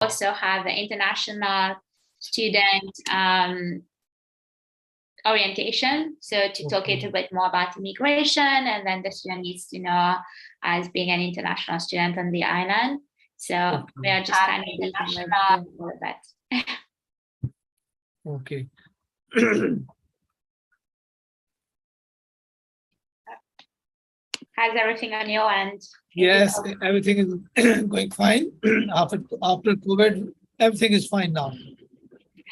also have the international student orientation, so to talk a little bit more about immigration, and then the student needs to know as being an international student on the island. So we are just kind of doing all of that. Okay. How's everything on your end? Yes, everything is going fine. After COVID, everything is fine now.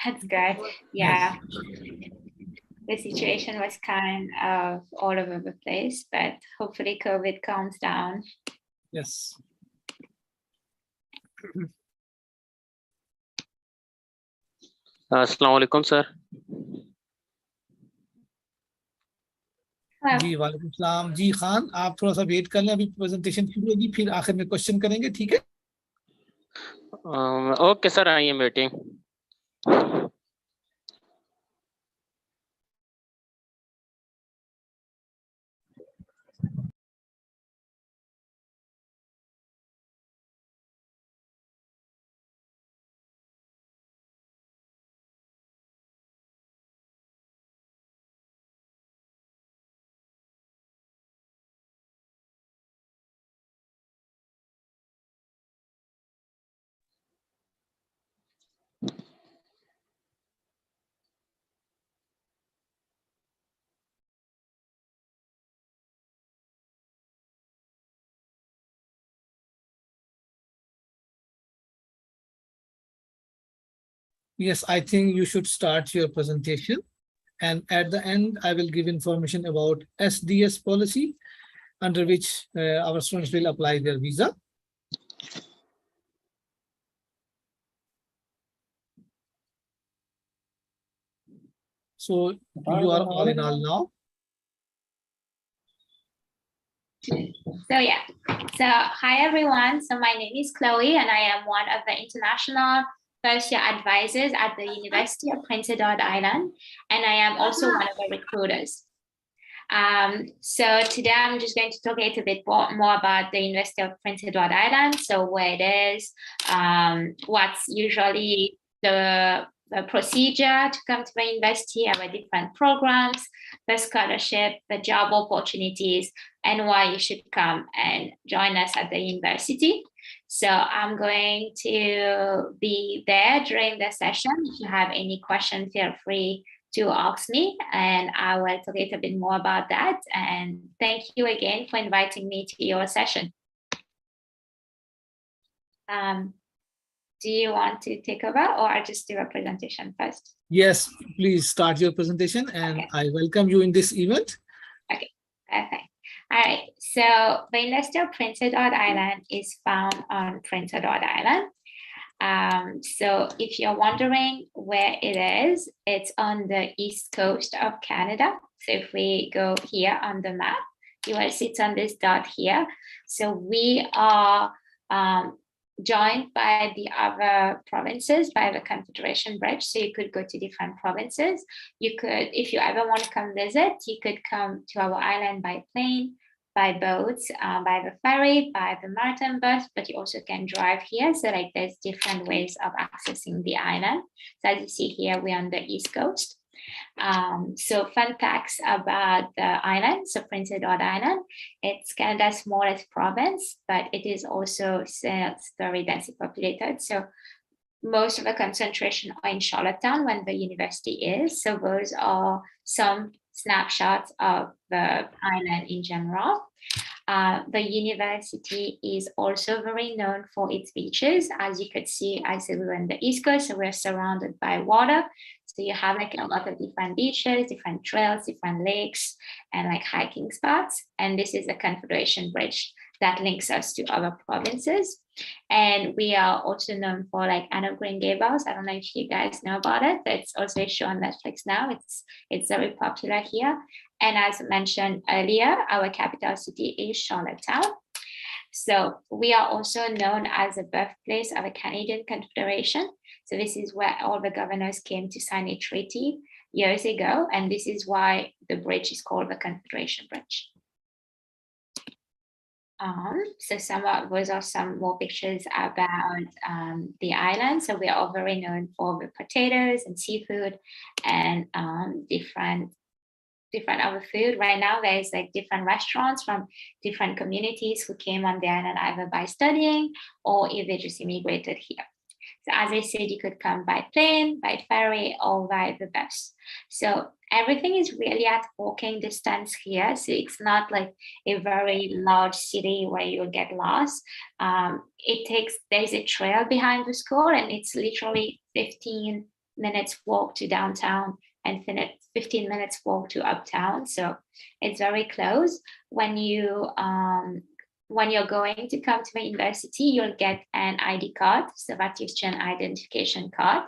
That's good. Yeah. The situation was kind of all over the place, but hopefully COVID calms down. Yes. अस्सलाम वालेकुम sir. जी वालेकुम सलाम। जी खान, आप थोड़ा सा wait कर लें, अभी प्रेजेंटेशन शुरू होगी, फिर आखिर में क्वेश्चन करेंगे, ठीक है? Okay sir, I am waiting. Yes, I think you should start your presentation. And at the end, I will give information about SDS policy, under which our students will apply their visa. So you are all in all now. So yeah, so hi everyone. So my name is Chloe, and I am one of the international first-year advisors at the University of Prince Edward Island, and I am also one of the recruiters. So today I'm just going to talk a little bit more about the University of Prince Edward Island, so where it is, what's usually the procedure to come to the university, our different programs, the scholarship, the job opportunities, and why you should come and join us at the university. So I'm going to be there during the session. If you have any questions, feel free to ask me, and I will talk a little bit more about that. And thank you again for inviting me to your session. Do you want to take over, or I just do a presentation first? Yes, please start your presentation, and okay. I welcome you in this event. Okay, perfect. All right, so the University of Prince Edward Island is found on Prince Edward Island. So if you're wondering where it is, it's on the east coast of Canada. So if we go here on the map, you will see it's on this dot here. So we are joined by the other provinces by the Confederation Bridge. So you could go to different provinces. You could, if you ever want to come visit, you could come to our island by plane, by boats, by the ferry, by the maritime bus, but you also can drive here. So like there's different ways of accessing the island. So as you see here, we're on the East Coast. So fun facts about the island. So Prince Edward Island, it's Canada's smallest province, but it is also very densely populated. So most of the concentration are in Charlottetown, when the university is. So those are some snapshots of the island in general. The university is also very known for its beaches. As you could see, I said we were on the East Coast, so we're surrounded by water. So you have like a lot of different beaches, different trails, different lakes, and like hiking spots. And this is the Confederation Bridge that links us to other provinces. And we are also known for like Anne of Green Gables. I don't know if you guys know about it, but it's also a show on Netflix now. It's very popular here. And as mentioned earlier, our capital city is Charlottetown. So we are also known as the birthplace of a Canadian Confederation. So this is where all the governors came to sign a treaty years ago. And this is why the bridge is called the Confederation Bridge. So those are some more pictures about the island. So we are all very known for the potatoes and seafood and different other food. Right now, there's like different restaurants from different communities who came on the island either by studying or if they just immigrated here. So as I said, you could come by plane, by ferry, or by the bus. So everything is really at walking distance here. So it's not like a very large city where you'll get lost. There's a trail behind the school and it's literally 15 minutes walk to downtown and 15 minutes walk to uptown. So it's very close. When you're going to come to the university, you'll get an ID card, so that's your student identification card.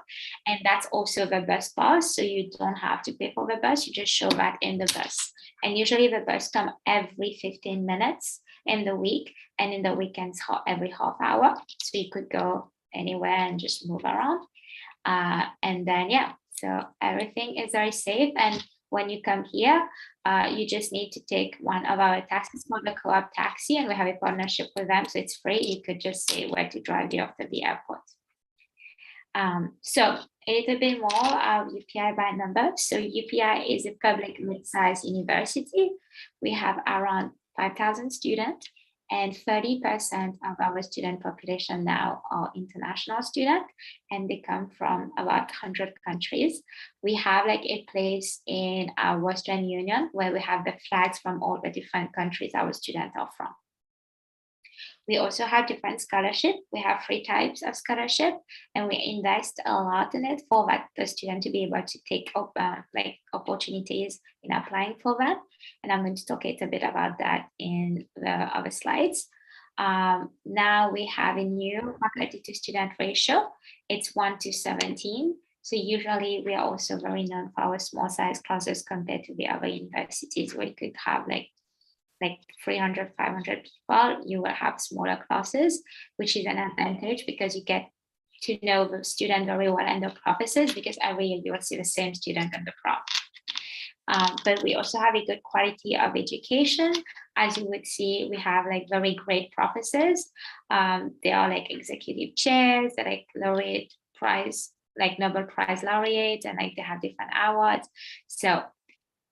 And that's also the bus pass, so you don't have to pay for the bus, you just show that in the bus. And usually the bus comes every 15 minutes in the week, and in the weekends every half hour. So you could go anywhere and just move around. And then, yeah, so everything is very safe. And when you come here, you just need to take one of our taxis called the Co-op Taxi, and we have a partnership with them, so it's free. You could just say where to drive you off to the airport. So a little bit more of UPI by number. So UPI is a public mid-sized university. We have around 5,000 students, and 30% of our student population now are international students, and they come from about 100 countries. We have like a place in our Western Union where we have the flags from all the different countries our students are from. We also have different scholarships. We have 3 types of scholarship, and we invest a lot in it for that the student to be able to take up like opportunities in applying for that. And I'm going to talk a little bit about that in the other slides. Now we have a new faculty to student ratio. It's 1:17. So usually we are also very known for our small size classes compared to the other universities where you could have like 300, 500 people, you will have smaller classes, which is an advantage because you get to know the student very well and the professors, because every year you will see the same student and the prof. But we also have a good quality of education. As you would see, we have like very great professors. They are like executive chairs, they're like laureate prize, like Nobel Prize laureate, and like they have different awards. So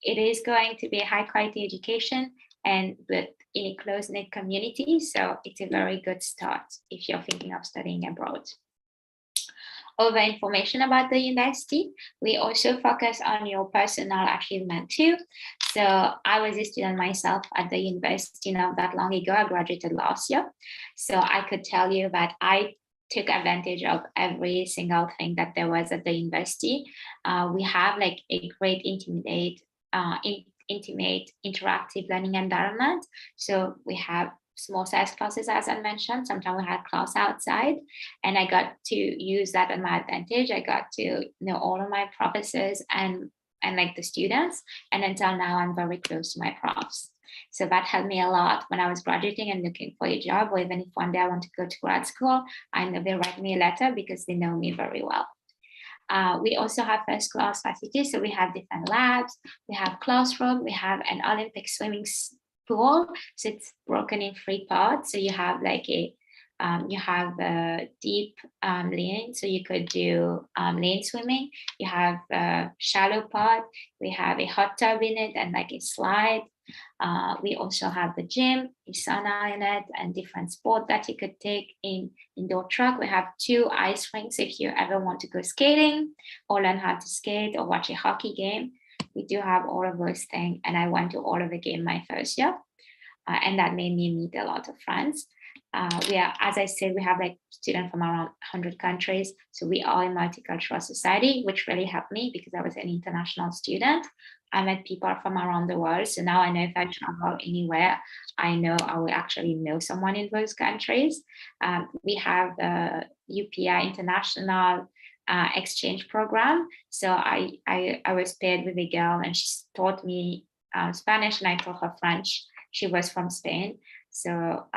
it is going to be a high quality education, and but in a close-knit community. So it's a very good start if you're thinking of studying abroad. Other information about the university, we also focus on your personal achievement too. So I was a student myself at the university not that long ago. I graduated last year. So I could tell you that I took advantage of every single thing that there was at the university. We have like a great intimate interactive learning environment. So we have small size classes, as I mentioned. Sometimes we had class outside, and I got to use that at my advantage. I got to know all of my professors and like the students, and until now I'm very close to my profs. So that helped me a lot when I was graduating and looking for a job, or even if one day I want to go to grad school, I know they write me a letter because they know me very well. We also have first class facilities. So we have different labs, we have classroom, we have an Olympic swimming pool. So it's broken in 3 parts. So you have like a deep lane, so you could do lane swimming. You have a shallow part. We have a hot tub in it and like a slide. We also have the gym, a sauna in it, and different sports that you could take in indoor track. We have 2 ice rinks if you ever want to go skating or learn how to skate or watch a hockey game. We do have all of those things, and I went to all of the game my first year, and that made me meet a lot of friends. As I said, we have like students from around 100 countries. So we are a multicultural society, which really helped me because I was an international student. I met people from around the world. So now I know if I travel anywhere, I know I will actually know someone in those countries. We have the UPI International exchange program. So I was paired with a girl, and she taught me Spanish, and I taught her French. She was from Spain. So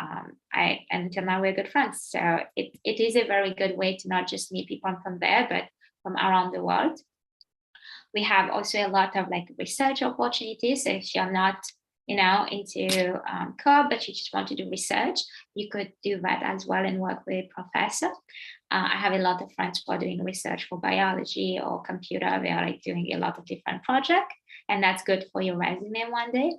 until now we're good friends. So it is a very good way to not just meet people from there, but from around the world. We have also a lot of like research opportunities. So if you're not into co-op, but you just want to do research, you could do that as well and work with a professor. I have a lot of friends who are doing research for biology or computer. They are like doing a lot of different projects, and that's good for your resume one day.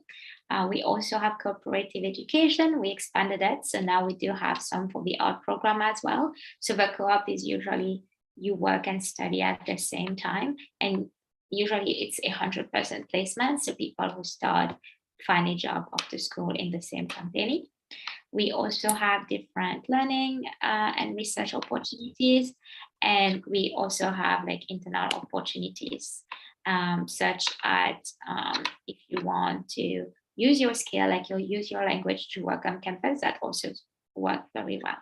We also have cooperative education. We expanded it, so now we do have some for the art program as well. So the co-op is usually you work and study at the same time, and usually it's 100% placement. So people who start find a job after school in the same company. We also have different learning and research opportunities, and we also have like internal opportunities, such as if you want to use your skill, like you'll use your language to work on campus, that also works very well.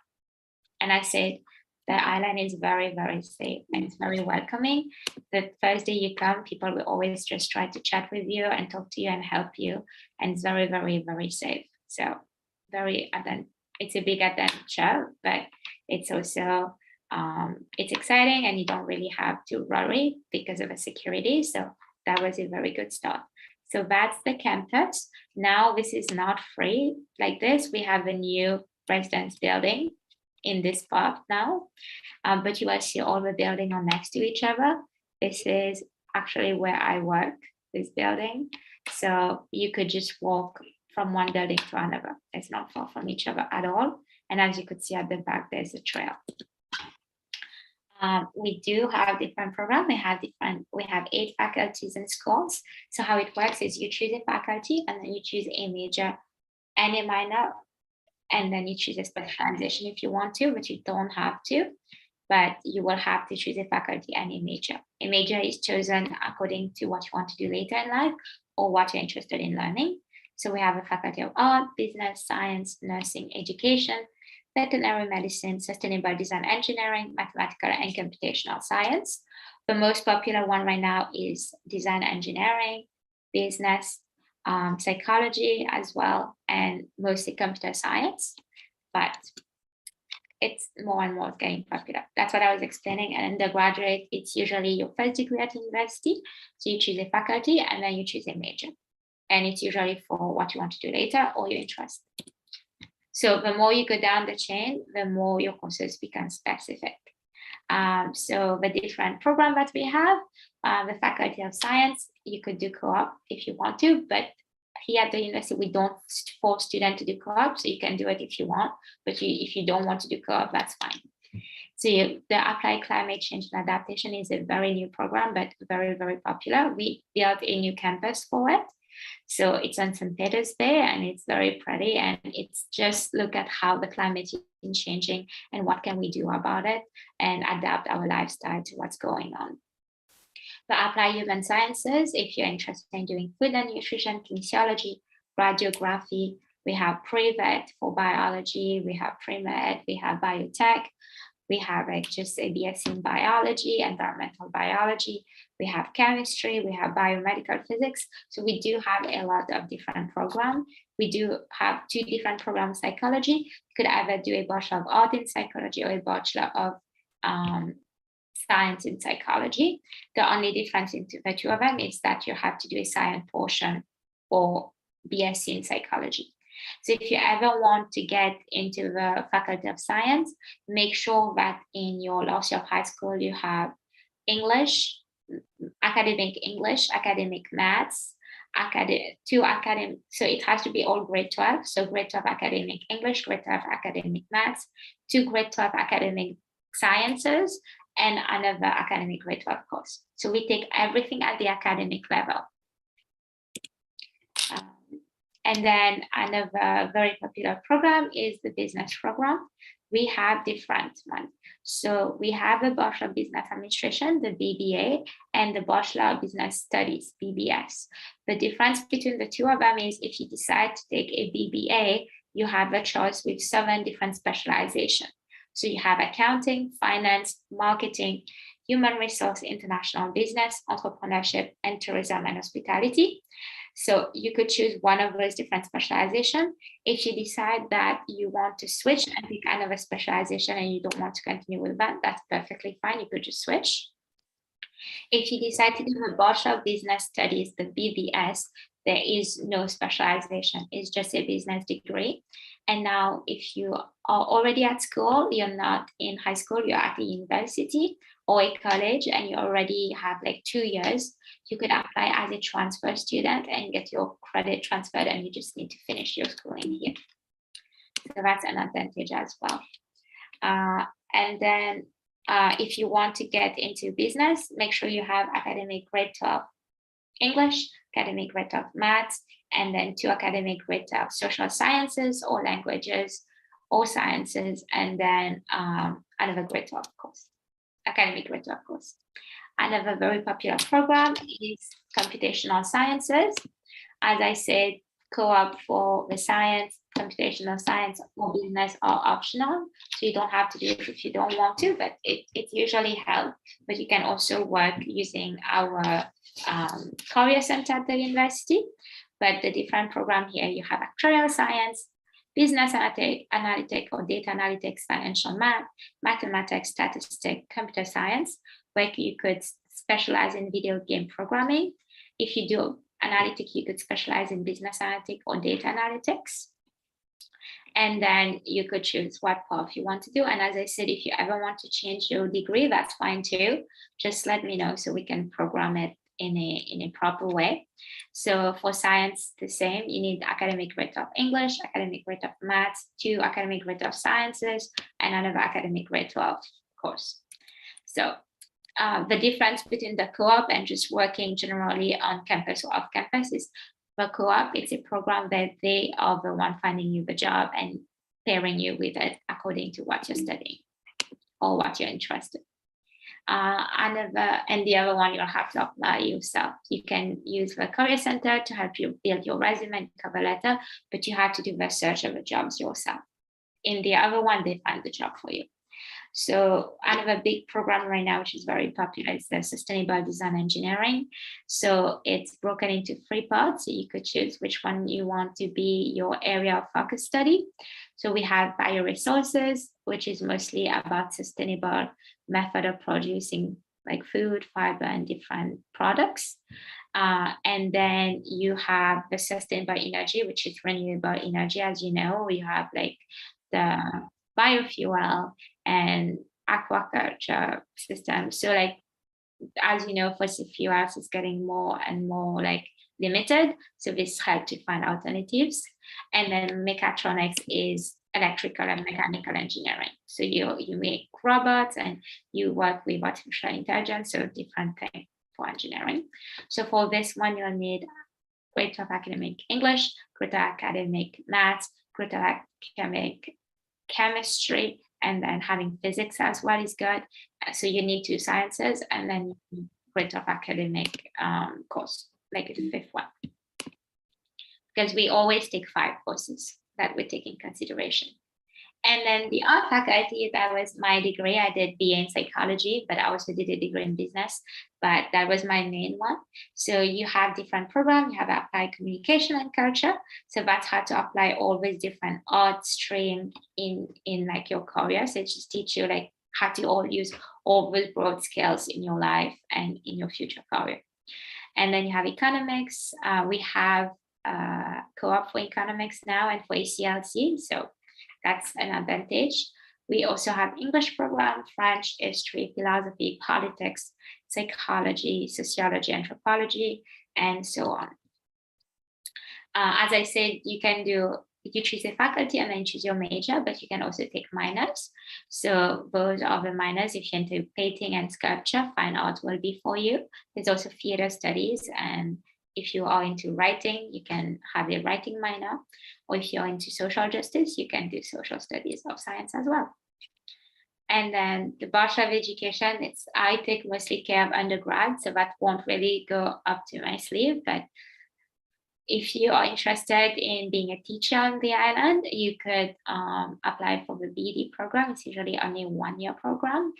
And I said, the island is very, very safe and it's very welcoming. The first day you come, people will always just try to chat with you and talk to you and help you. And it's very, very, very safe. So it's a big adventure, but it's also, it's exciting and you don't really have to worry because of the security. So that was a very good start. So that's the campus. Now this is not free like this. We have a new residence building in this part now, but you will see all the buildings are next to each other. This is actually where I work, this building. So you could just walk from one building to another. It's not far from each other at all. And as you could see at the back, there's a trail. We do have different programs. We have 8 faculties and schools. So how it works is you choose a faculty and then you choose a major and a minor, and then you choose a specialization if you want to, but you don't have to. But you will have to choose a faculty and a major. A major is chosen according to what you want to do later in life or what you're interested in learning. So we have a faculty of art, business, science, nursing, education, veterinary medicine, sustainable design engineering, mathematical and computational science. The most popular one right now is design engineering, business, psychology as well, and mostly computer science, but it's more and more getting popular. That's what I was explaining. And undergraduate, it's usually your first degree at university. So you choose a faculty and then you choose a major. And it's usually for what you want to do later or your interest. So the more you go down the chain, the more your courses become specific. So the different program that we have, the Faculty of Science, you could do co-op if you want to, but here at the university, we don't force students to do co-op, so you can do it if you want, but if you don't want to do co-op, that's fine. So the Applied Climate Change and Adaptation is a very new program, but very, very popular. We built a new campus for it. So it's on St. Peter's Day and it's very pretty, and it's just look at how the climate is changing and what can we do about it and adapt our lifestyle to what's going on. The Applied Human Sciences, if you're interested in doing food and nutrition, kinesiology, radiography, we have pre-vet for biology, we have pre-med, we have biotech, we have just a BSc in biology, environmental biology, we have chemistry, we have biomedical physics. So we do have a lot of different programs. We do have 2 different programs, psychology. You could either do a Bachelor of Art in Psychology or a Bachelor of Science in Psychology. The only difference in the 2 of them is that you have to do a science portion for BSc in Psychology. So if you ever want to get into the Faculty of Science, make sure that in your last year of high school, you have English, academic maths, so it has to be all grade 12. So grade 12 academic English, grade 12 academic maths, 2 grade 12 academic sciences, and another academic grade 12 course. So we take everything at the academic level. And then another very popular program is the business program. We have different ones. So we have the Bachelor of Business Administration, the BBA, and the Bachelor of Business Studies, BBS. The difference between the 2 of them is if you decide to take a BBA, you have a choice with 7 different specializations. So you have accounting, finance, marketing, human resource, international business, entrepreneurship, and tourism and hospitality. So you could choose one of those different specializations. If you decide that you want to switch and pick another specialization and you don't want to continue with that, that's perfectly fine. You could just switch. If you decide to do the Bachelor of Business Studies, the BBS, there is no specialization. It's just a business degree. And now if you are already at school, you're not in high school, you're at a university or a college, and you already have like 2 years, you could apply as a transfer student and get your credit transferred, and you just need to finish your schooling here. So that's an advantage as well. And then if you want to get into business, make sure you have academic grade 12 English, academic grade 12 maths, and then 2 academic grade 12 social sciences or languages or sciences, and then another grade 12 course, academic grade 12 course. Another very popular program is Computational Sciences. As I said, co-op for the science, computational science or business are optional. So you don't have to do it if you don't want to, but it usually helps. But you can also work using our career center at the university. But the different program here, you have actuarial science, business analytics or data analytics, financial math, mathematics, statistics, computer science, where you could specialize in video game programming. If you do analytics, you could specialize in business analytics or data analytics. And then you could choose what path you want to do. And as I said, if you ever want to change your degree, that's fine too. Just let me know so we can program it in a proper way. So for science, the same, you need academic grade of English, academic grade of maths, 2 academic grade of sciences, and another academic grade 12 course. So the difference between the co-op and just working generally on campus or off campus is the co-op, it's a program that they are the one finding you the job and pairing you with it according to what you're studying or what you're interested in. And the other one, you'll have to apply yourself. You can use the career center to help you build your resume and cover letter, but you have to do the search of the jobs yourself. In the other one, they find the job for you. So another big program right now, which is very popular, is the Sustainable Design Engineering. So it's broken into 3 parts. So you could choose which one you want to be your area of focus study. So we have bioresources, which is mostly about sustainable method of producing like food, fiber, and different products. And then you have the sustainable energy, which is renewable energy. As you know, we have like the biofuel and aquaculture system. So like, as you know, fossil fuels is getting more and more like limited. So this helps to find alternatives. And then mechatronics is electrical and mechanical engineering. So you make robots and you work with artificial intelligence, so different things for engineering. So for this one, you'll need grade 12 academic English, grade 12 academic maths, grade 12 academic chemistry, and then having physics as well is good. So you need 2 sciences, and then grade 12 academic course, like the 5th one. Because we always take 5 courses that we take in consideration. And then the art faculty, that was my degree. I did BA in psychology, but I also did a degree in business, but that was my main one. So you have different programs. You have applied communication and culture. So that's how to apply all these different art stream in like your career. So it just teach you like how to all use all these broad skills in your life and in your future career. And then you have economics. We have co-op for economics now and for ACLC. So that's an advantage. We also have English program, French, history, philosophy, politics, psychology, sociology, anthropology, and so on. As I said, you choose a faculty and then choose your major, but you can also take minors. So those are the minors. If you're into painting and sculpture, fine art will be for you. There's also theater studies, and if you are into writing, you can have a writing minor, or if you're into social justice, you can do social studies of science as well. And then the Bachelor of Education, I take mostly care of undergrad, so that won't really go up to my sleeve. But if you are interested in being a teacher on the island, you could apply for the BD program. It's usually only a 1-year program,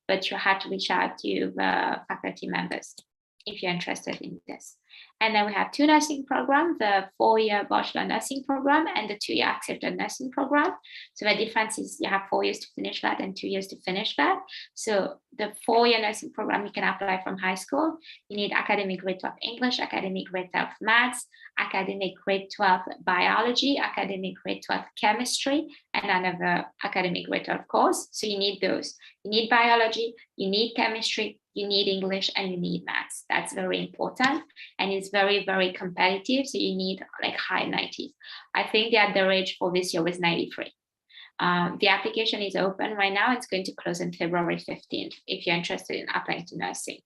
but you have to reach out to the faculty members if you're interested in this. And then we have 2 nursing programs, the 4-year bachelor nursing program and the 2-year accepted nursing program. So the difference is you have 4 years to finish that and 2 years to finish that. So the 4-year nursing program, you can apply from high school. You need academic grade 12 English, academic grade 12 maths, academic grade 12 biology, academic grade 12 chemistry, and another academic grade 12 course. So you need those. You need biology, you need chemistry, you need English, and you need maths. That's very important. And it's very, very competitive. So you need like high 90s. I think the average for this year was 93. The application is open right now. It's going to close on February 15th if you're interested in applying to nursing.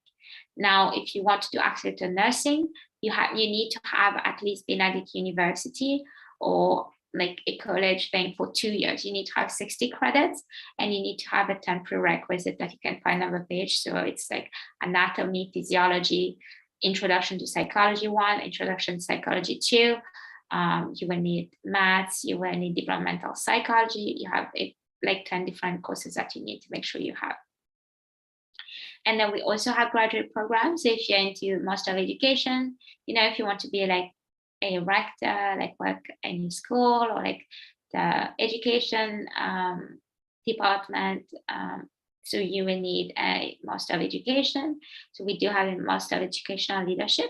Now, if you want to do access to nursing, you need to have at least been at university or like a college thing for 2 years. You need to have 60 credits and you need to have a 10 prerequisite that you can find on the page. So it's like anatomy, physiology, introduction to psychology 1, introduction to psychology 2. You will need maths, you will need developmental psychology. You have like 10 different courses that you need to make sure you have. And then we also have graduate programs. So if you're into Master of Education, you know, if you want to be like a rector, like work in school or like the education department, so you will need a Master of Education. So we do have a Master of Educational Leadership.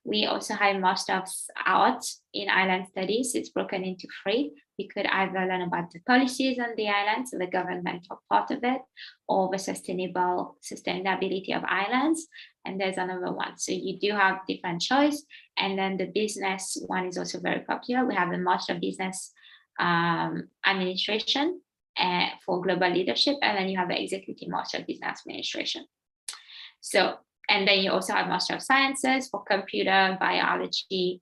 We also have a Master of Arts in Island Studies. It's broken into 3. You could either learn about the policies on the island, so the governmental part of it, or the sustainability of islands. And there's another one. So you do have different choice. And then the business one is also very popular. We have the Master of Business Administration for global leadership, and then you have the Executive Master of Business Administration. So, and then you also have Master of Sciences for computer, biology,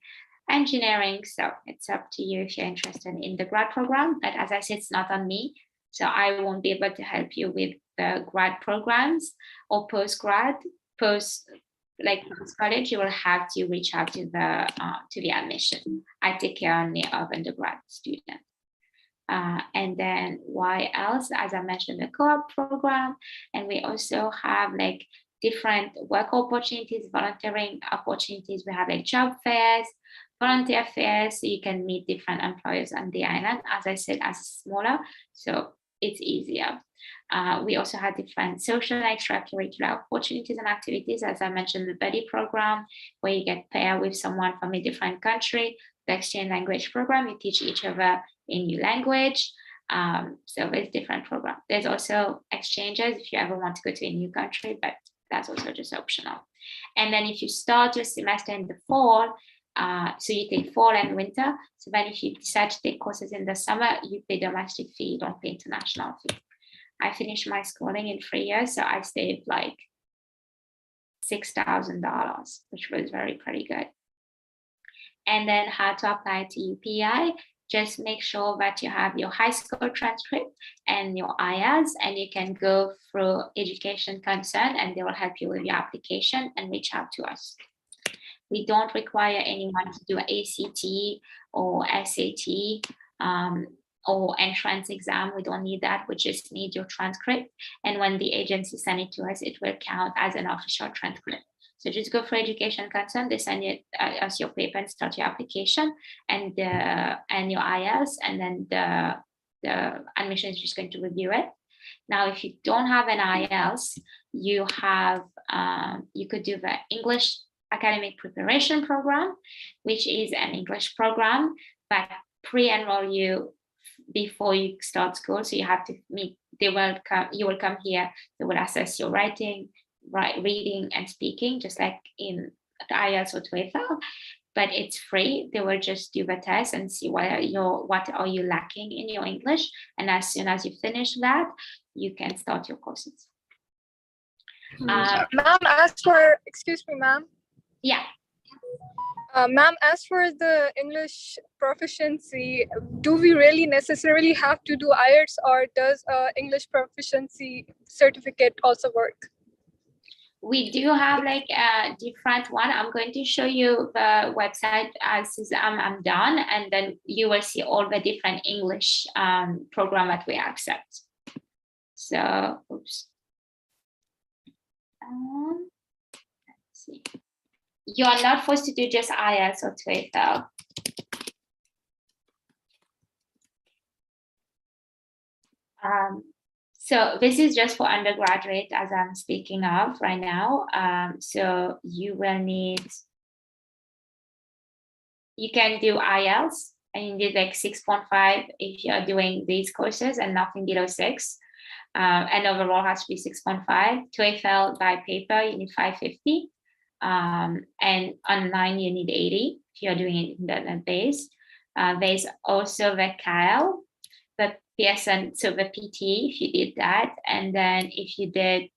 engineering. So it's up to you if you're interested in the grad program. But as I said, it's not on me, so I won't be able to help you with the grad programs or post-grad. Post-college, you will have to reach out to the admission. I take care only of undergrad students. And then why else? As I mentioned, the co-op program, and we also have like different work opportunities, volunteering opportunities. We have like job fairs, volunteer fairs, so you can meet different employers on the island. As I said, as smaller, so it's easier. We also have different social and extracurricular opportunities and activities. As I mentioned, the buddy program, where you get paired with someone from a different country. The exchange language program, you teach each other a new language. So there's different programs. There's also exchanges if you ever want to go to a new country, but that's also just optional. And then if you start your semester in the fall, so you take fall and winter. So then if you decide to take courses in the summer, you pay domestic fee, you don't pay international fee. I finished my schooling in 3 years, so I saved like $6,000, which was pretty good. And then how to apply to UPI, just make sure that you have your high school transcript and your IELTS, and you can go through Education Concern and they will help you with your application, and reach out to us. We don't require anyone to do ACT or SAT or entrance exam. We don't need that. We just need your transcript. And when the agency sends it to us, it will count as an official transcript. So just go for Education Concern. They send you us your paper and start your application and your IELTS, and then the admission is just going to review it. Now, if you don't have an IELTS, you could do the English Academic Preparation Program, which is an English program that pre-enroll you before you start school. So you have to meet. You will come here. They will assess your writing, reading, and speaking, just like in the IELTS or TOEFL. But it's free. They will just do the test and see what are you lacking in your English. And as soon as you finish that, you can start your courses. Ma'am, excuse me, ma'am. Yeah. Ma'am, as for the English proficiency, do we really necessarily have to do IELTS, or does English proficiency certificate also work? We do have like a different one. I'm going to show you the website as I'm done, and then you will see all the different English program that we accept. So, oops. Let's see. You are not forced to do just IELTS or TOEFL. So this is just for undergraduate, as I'm speaking of right now. So you will need, you can do IELTS and you need like 6.5 if you're doing these courses and nothing below 6. And overall has to be 6.5. TOEFL by paper, you need 550. And online, you need 80 if you're doing it internet-based. There's also the CAL, the PSN, so the PT, if you did that. And then if you did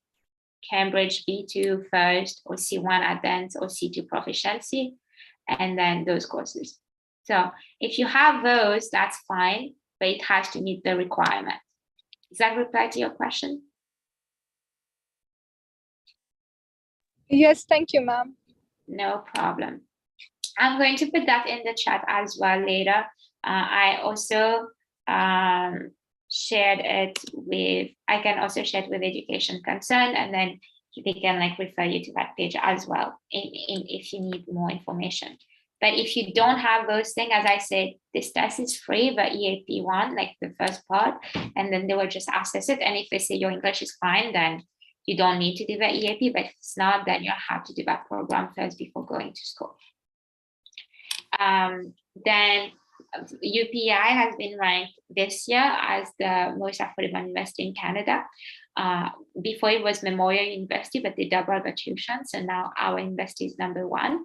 Cambridge B2 first, or C1 Advanced, or C2 Proficiency, and then those courses. So if you have those, that's fine, but it has to meet the requirement. Does that reply to your question? Yes, thank you, ma'am. No problem. I'm going to put that in the chat as well later. I also shared it with, I can also share it with Education Concern, and then they can like refer you to that page as well if you need more information. But if you don't have those things, as I said, this test is free, the EAP one, like the first part, and then they will just assess it. And if they say your English is fine, then you don't need to do the EAP, but if it's not, then you have to do that program first before going to school. Then UPI has been ranked this year as the most affordable university in Canada. Before it was Memorial University, but they doubled the tuition. So now our university is #1.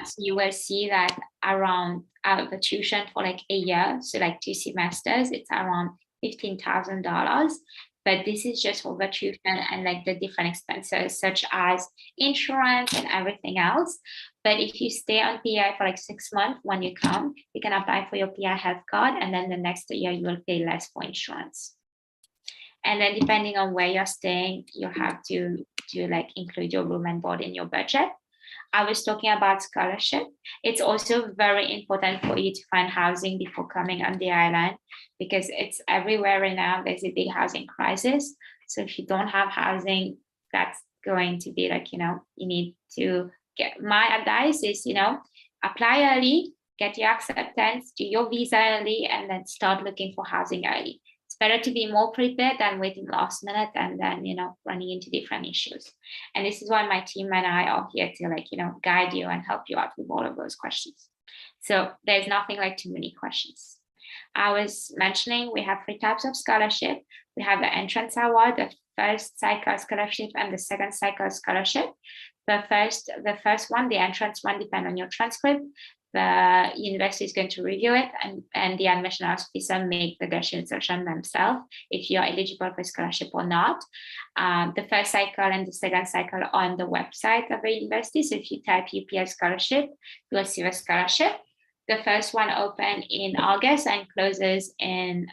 So you will see that around the tuition for like a year, so like 2 semesters, it's around $15,000. But this is just for the tuition and like the different expenses such as insurance and everything else. But if you stay on PI for like 6 months, when you come, you can apply for your PI health card, and then the next year you will pay less for insurance. And then depending on where you're staying, you have to like include your room and board in your budget. I was talking about scholarship. It's also very important for you to find housing before coming on the island, because it's everywhere right now. There's a big housing crisis. So if you don't have housing, that's going to be like, you need to get, my advice is, apply early, get your acceptance, do your visa early, and then start looking for housing early. It's better to be more prepared than waiting last minute and then, running into different issues. And this is why my team and I are here to guide you and help you out with all of those questions. So there's nothing like too many questions. I was mentioning we have 3 types of scholarship. We have the entrance award, the first cycle scholarship, and the second cycle scholarship. The first one, the entrance one, depends on your transcript. The university is going to review it, and the admission officer make the decision themselves if you're eligible for scholarship or not. The first cycle and the second cycle are on the website of the university. So if you type UPS scholarship, you'll see the scholarship. The first one opened in August and closes in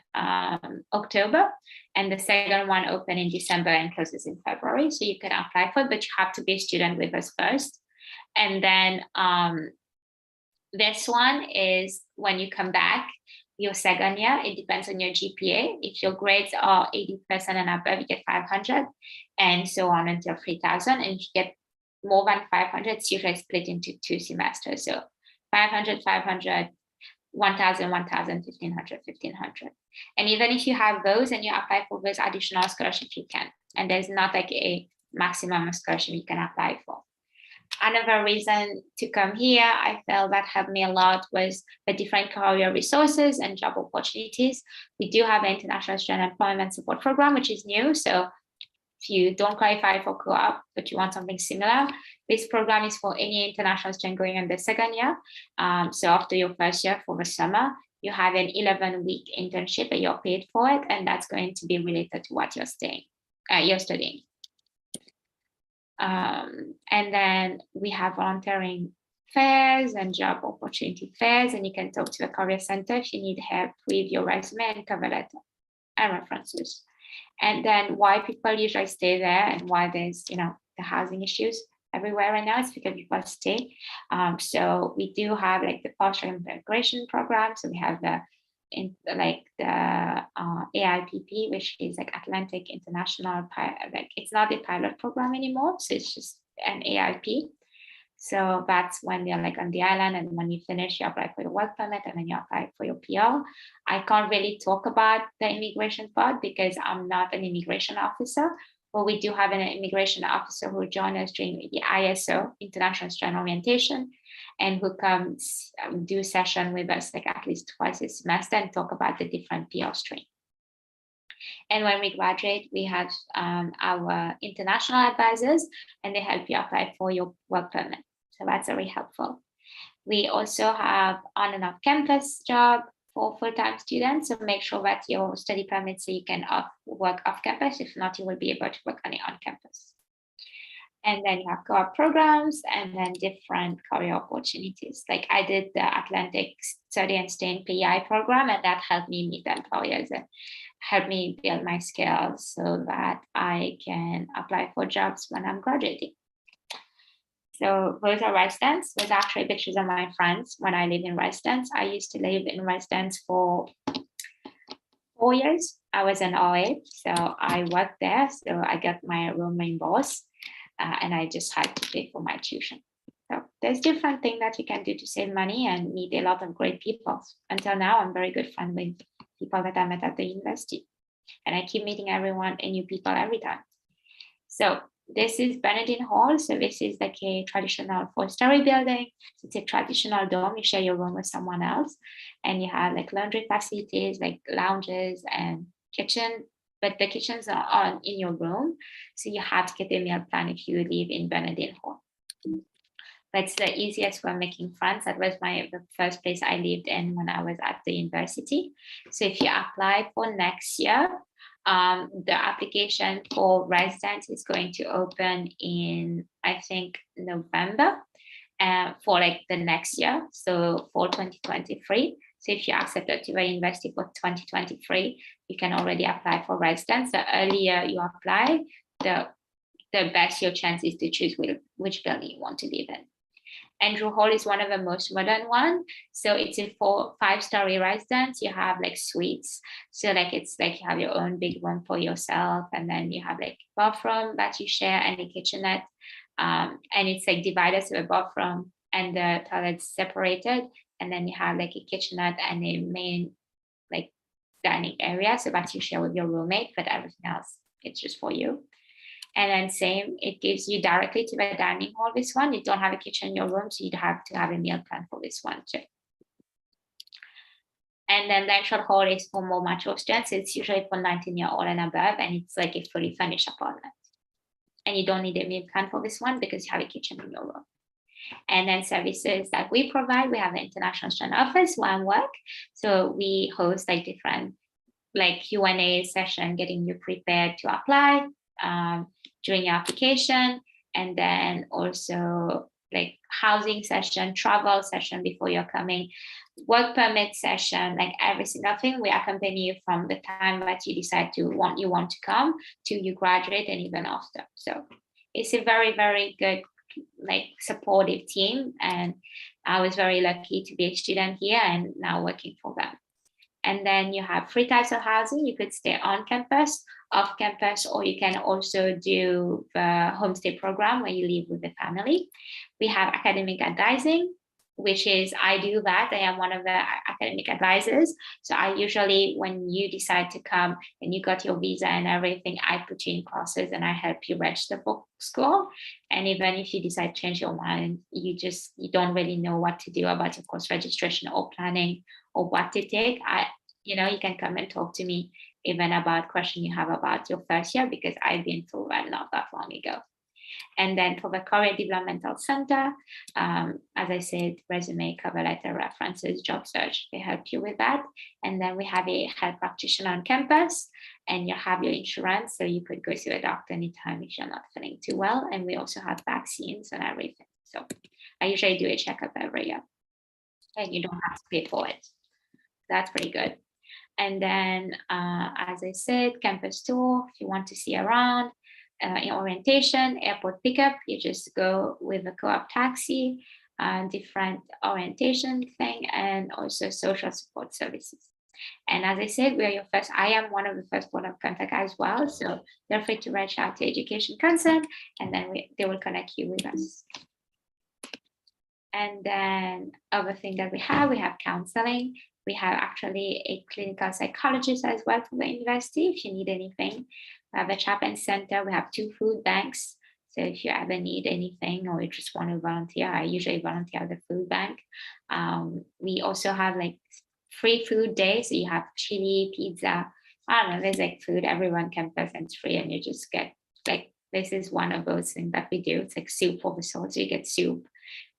October. And the second one opened in December and closes in February. So you can apply for it, but you have to be a student with us first. And then this one is when you come back, your second year. It depends on your GPA. If your grades are 80% and above, you get 500, and so on until 3,000. And if you get more than 500, it's usually split into 2 semesters. So 500, 500, 1,000, 1,000, 1,500, 1,500. And even if you have those and you apply for those additional scholarships, you can. And there's not like a maximum scholarship you can apply for. Another reason to come here, I felt that helped me a lot, was the different career resources and job opportunities. We do have an International Student Employment Support Program, which is new. So if you don't qualify for co-op, but you want something similar, this program is for any international student going in the second year. So after your first year for the summer, you have an 11-week internship and you're paid for it. And that's going to be related to what you're studying. And then we have volunteering fairs and job opportunity fairs, and you can talk to the career center if you need help with your resume and cover letter and references. And then why people usually stay there and why there's, the housing issues everywhere right now is because people stay. So we do have like the partial immigration program. So we have the AIPP, which is like Atlantic International, like it's not a pilot program anymore. So it's just an AIP. So that's when you're like on the island, and when you finish, you apply for your work permit, and then you apply for your PR. I can't really talk about the immigration part because I'm not an immigration officer, but we do have an immigration officer who joined us during the ISO, International Student Orientation, and who comes do session with us like at least twice a semester and talk about the different PR streams. And when we graduate, we have our international advisors, and they help you apply for your work permit. So that's very helpful. We also have on and off campus job for full-time students. So make sure that your study permit so you can work off campus. If not, you will be able to work only on campus. And then you have co-op programs and then different career opportunities. Like I did the Atlantic Study and Stay in PEI program, and that helped me meet employers and helped me build my skills so that I can apply for jobs when I'm graduating. So those are residents. Those are actually pictures of my friends when I live in residence. I used to live in residence for 4 years. I was an OA, so I worked there. So I got my room reimbursed, and I just had to pay for my tuition. So there's different things that you can do to save money and meet a lot of great people. Until now, I'm very good friend with people that I met at the university. And I keep meeting everyone and new people every time. So this is Benedin Hall. So this is like a traditional 4-story building. So it's a traditional dorm. You share your room with someone else. And you have like laundry facilities, like lounges and kitchen. But the kitchens are on in your room. So you have to get a meal plan if you live in Benedin Hall. That's the easiest way of making friends. That was the first place I lived in when I was at the university. So if you apply for next year, the application for residence is going to open in, I think, November for like the next year. So for 2023. So if you accepted to the university for 2023, you can already apply for residence. The earlier you apply, the best your chance is to choose which building you want to live in. Andrew Hall is one of the most modern one. So it's a 4-5-story residence. You have like suites. So like it's like you have your own big room for yourself, and then you have like bathroom that you share and a kitchenette. And it's like divided, so the bathroom and the toilet's separated. And then you have like a kitchenette and a main like dining area, so that you share with your roommate, but everything else, it's just for you. And then same, it gives you directly to the dining hall, this one. You don't have a kitchen in your room, so you'd have to have a meal plan for this one too. And then the Untitled Hall is for more mature students. It's usually for 19-year-old and above, and it's like a fully furnished apartment. And you don't need a meal plan for this one because you have a kitchen in your room. And then services that we provide, we have the International Student Office where I work. So we host like different like Q&A session, getting you prepared to apply during your application, and then also like housing session, travel session before you're coming, work permit session, like every single thing. We accompany you from the time that you decide you want to come to you graduate and even after. So it's a very, very good like supportive team, and I was very lucky to be a student here and now working for them. And then you have 3 types of housing. You could stay on campus, off campus, or you can also do the homestay program where you live with the family. We have academic advising, which is, I do that. I am one of the academic advisors. So I usually, when you decide to come and you got your visa and everything, I put you in classes and I help you register for school. And even if you decide to change your mind, you don't really know what to do about your course registration or planning or what to take, you can come and talk to me even about questions you have about your first year, because I've been through that not that long ago. And then for the Career Developmental Center, as I said, resume, cover letter, references, job search, they help you with that. And then we have a health practitioner on campus, and you have your insurance, so you could go to a doctor anytime if you're not feeling too well. And we also have vaccines and everything. So I usually do a checkup every year, and you don't have to pay for it. That's pretty good. And then, as I said, campus tour, if you want to see around, in orientation, airport pickup, you just go with a co-op taxi, different orientation thing, and also social support services. And as I said, I am one of the first point of contact as well. So feel free to reach out to Education Concern, and then they will connect you with us. And then other thing that we have counseling. We have actually a clinical psychologist as well for the university if you need anything. We have a Chapman Center. We have 2 food banks. So if you ever need anything or you just want to volunteer, I usually volunteer at the food bank. We also have like free food days. So you have chili, pizza. I don't know, there's like food everyone can present free, and you just get like, this is one of those things that we do. It's like soup for the soul. So you get soup,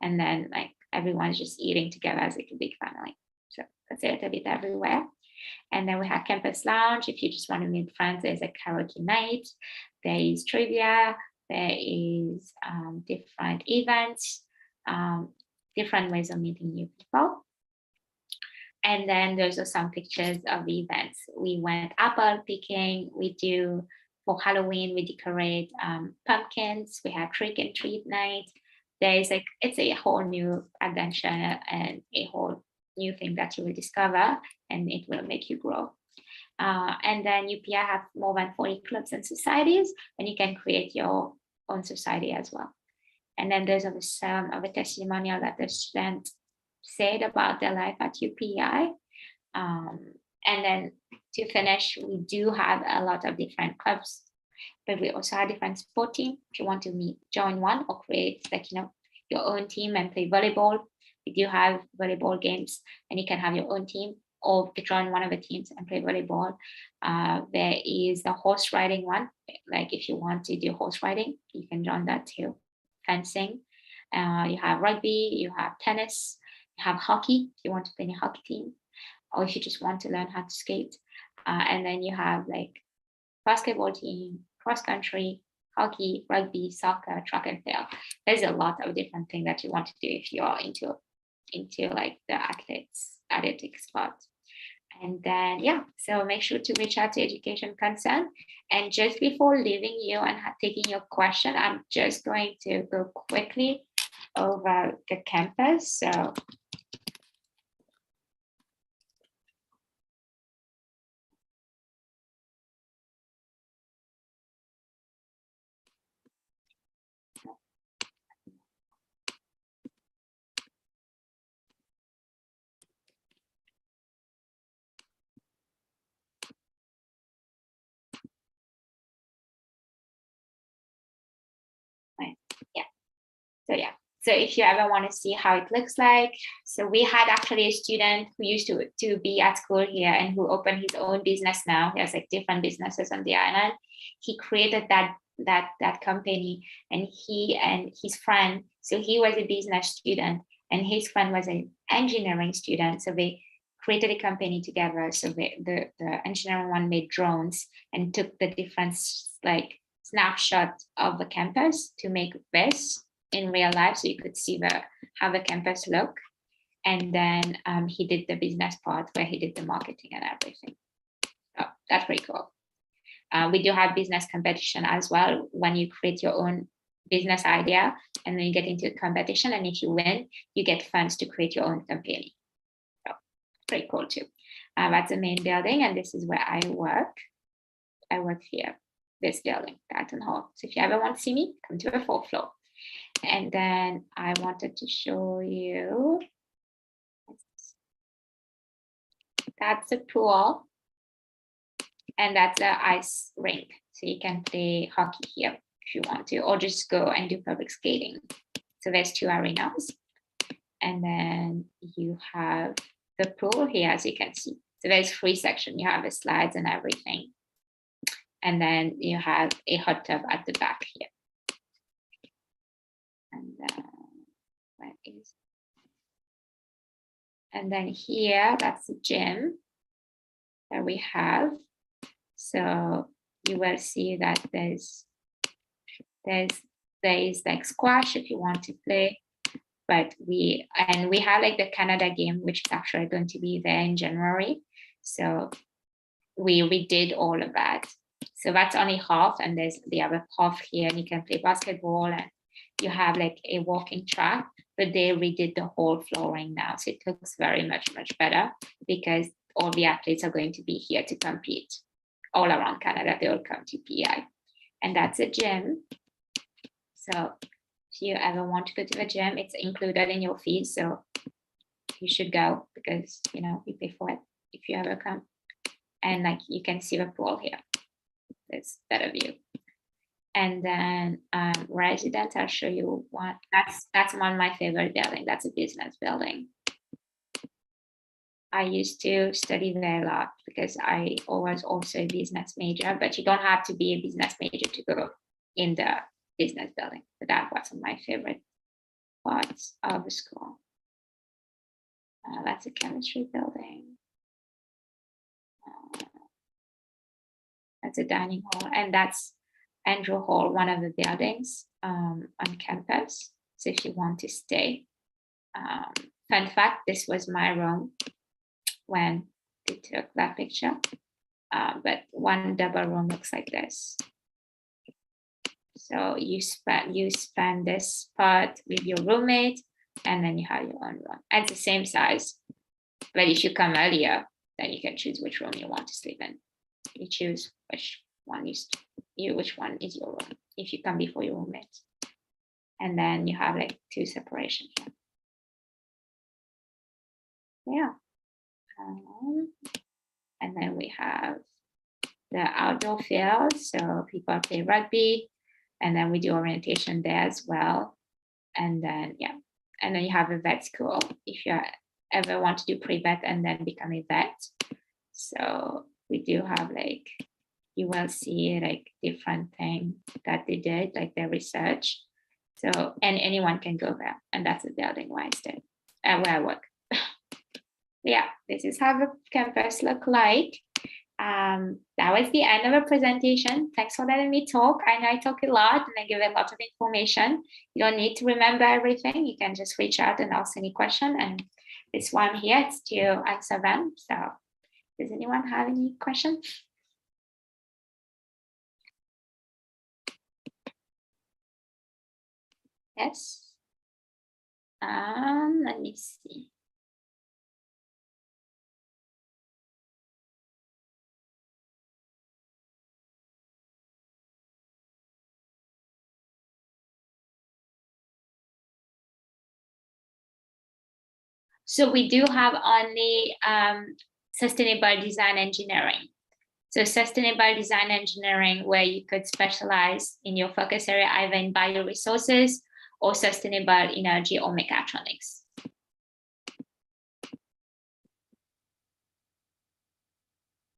and then like everyone's just eating together as like a big family. So that's it, a bit everywhere. And then we have campus lounge. If you just want to meet friends, there's a karaoke night. There is trivia. There is different events, different ways of meeting new people. And then there's also some pictures of the events. We went apple picking. We do, for Halloween, we decorate pumpkins. We have trick and treat night. There's like, it's a whole new adventure and a whole new thing that you will discover, and it will make you grow. And then UPI have more than 40 clubs and societies, and you can create your own society as well. And then there's some of a testimonial that the student said about their life at UPI. And then to finish, we do have a lot of different clubs, but we also have different sport teams. If you want to join one or create like, you know, your own team and play volleyball, we do have volleyball games, and you can have your own team or join one of the teams and play volleyball. There is the horse riding one. Like if you want to do horse riding, you can join that too. Fencing, you have rugby, you have tennis, you have hockey if you want to play in a hockey team, or if you just want to learn how to skate. And then you have like basketball team, cross country, hockey, rugby, soccer, track and field. There's a lot of different things that you want to do if you are into like the athletics part. And then, yeah, so make sure to reach out to Education Concern. And just before leaving you and taking your question, I'm just going to go quickly over the campus. So So if you ever want to see how it looks like, so we had actually a student who used to be at school here and who opened his own business now. He has like different businesses on the island. He created that company, and he and his friend, so he was a business student and his friend was an engineering student. So they created a company together. So the engineering one made drones and took the different like snapshots of the campus to make this in real life, so you could see how the campus look. And then he did the business part where he did the marketing and everything. So that's pretty cool. We do have business competition as well, when you create your own business idea and then you get into a competition, and if you win, you get funds to create your own company. So pretty cool too. That's the main building, and this is where I work. I work here, this building, Benedin Hall. So if you ever want to see me, come to the 4th floor. And then I wanted to show you, that's a pool, and that's an ice rink. So you can play hockey here if you want to, or just go and do public skating. So there's 2 arenas. And then you have the pool here, as you can see. So there's 3 sections. You have the slides and everything. And then you have a hot tub at the back here. And then here, that's the gym that we have. So you will see that there's like squash if you want to play, but we have like the Canada game, which is actually going to be there in January. So we redid all of that. So that's only half, and there's the other half here, and you can play basketball, and you have like a walking track, but they redid the whole flooring now. So it looks very much better, because all the athletes are going to be here to compete all around Canada. They will come to PI, and that's a gym. So If you ever want to go to the gym, it's included in your fees, so you should go because you know you pay for it if you ever come. And like you can see the pool here. It's better view. And then residence, I'll show you one. That's one of my favorite building. That's a business building. I used to study there a lot because I was also a business major, but you don't have to be a business major to go in the business building. But that was one of my favorite parts of the school. That's a chemistry building. That's a dining hall, and that's Andrew Hall, one of the buildings on campus. So if you want to stay, fun fact, this was my room when they took that picture, but one double room looks like this. So you spend this part with your roommate, and then you have your own room. And it's the same size, but if you come earlier, then you can choose which room you want to sleep in. You choose which one is your room if you come before your roommate. And then you have like two separation here. Yeah. And then we have the outdoor field, so people play rugby, and then we do orientation there as well. And then yeah, and then you have a vet school if you ever want to do pre-vet and then become a vet. So we do have like, you will see like different things that they did, like their research. So, and anyone can go there, and that's the building where I stay, where I work. Yeah, this is how the campus look like. That was the end of the presentation. Thanks for letting me talk. I know I talk a lot and I give a lot of information. You don't need to remember everything. You can just reach out and ask any question. And this one here is to answer them. So does anyone have any questions? Yes. Let me see. So we do have only sustainable design engineering. So sustainable design engineering, where you could specialize in your focus area either in bioresources or sustainable energy or mechatronics.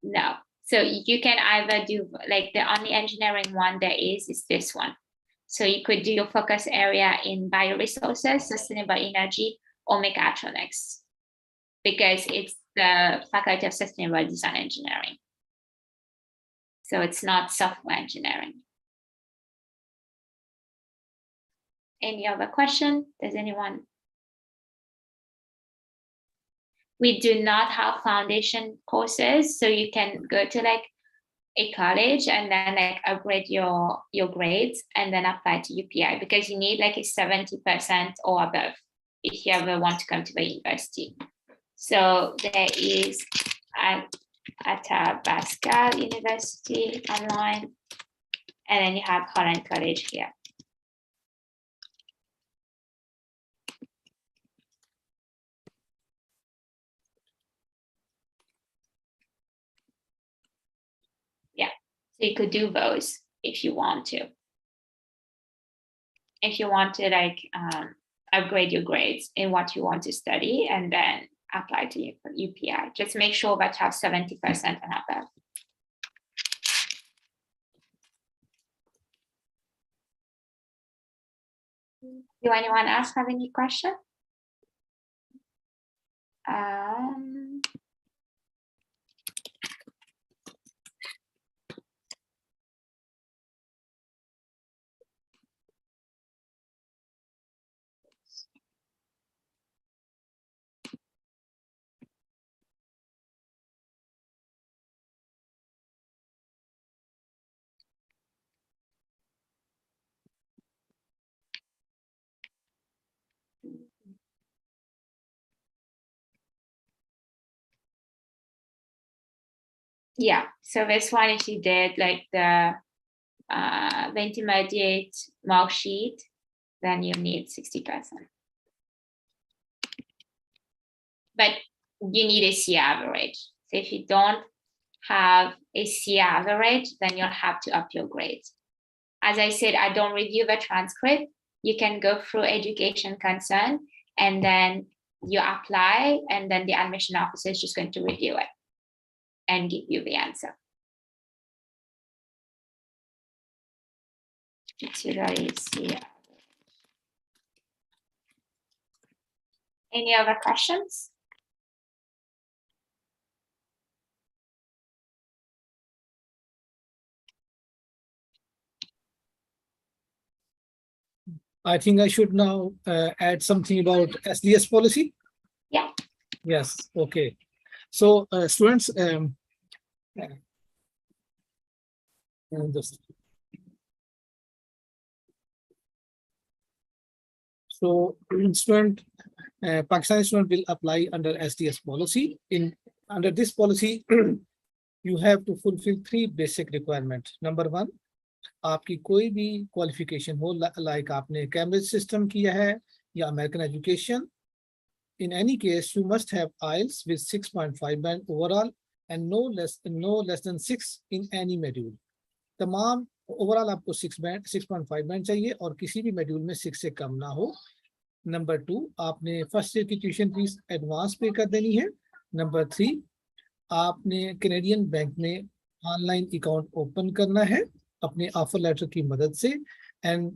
No, so you can either do like the only engineering one there is this one. So you could do your focus area in bioresources, sustainable energy, or mechatronics, because it's the Faculty of Sustainable Design Engineering. So it's not software engineering. Any other question? Does anyone? We do not have foundation courses, so you can go to like a college and then like upgrade your grades and then apply to UPI, because you need like a 70% or above if you ever want to come to the university. So there is Athabasca University online, and then you have Holland College here. Yeah, so you could do those if you want to. If you want to like upgrade your grades in what you want to study and then apply to UPI. Just make sure that you have 70% and above. Do anyone else have any question? Yeah, so this one, if you did like the intermediate mark sheet, then you need 60%. But you need a C average. So if you don't have a C average, then you'll have to up your grades. As I said, I don't review the transcript. You can go through education concern and then you apply, and then the admission officer is just going to review it and give you the answer. It's usually C average. Any other questions? I think I should now add something about SDS policy. Yeah. Yes. Okay. So students, so student, Pakistani student will apply under SDS policy. Under this policy, you have to fulfill 3 basic requirements. Number 1, आपकी कोई भी qualification हो, like आपने Cambridge system किया है या American education, in any case you must have IELTS with 6.5 band overall and no less than 6 in any module. तमाम overall आपको 6.5 बैंड चाहिए और किसी भी मॉड्यूल में 6 से कम ना हो. नंबर 2, आपने फर्स्ट ईयर की ट्यूशन फीस एडवांस पे कर देनी है. नंबर 3, आपने कैनेडियन बैंक में ऑनलाइन अकाउंट ओपन करना है अपने ऑफर लेटर की मदद से, and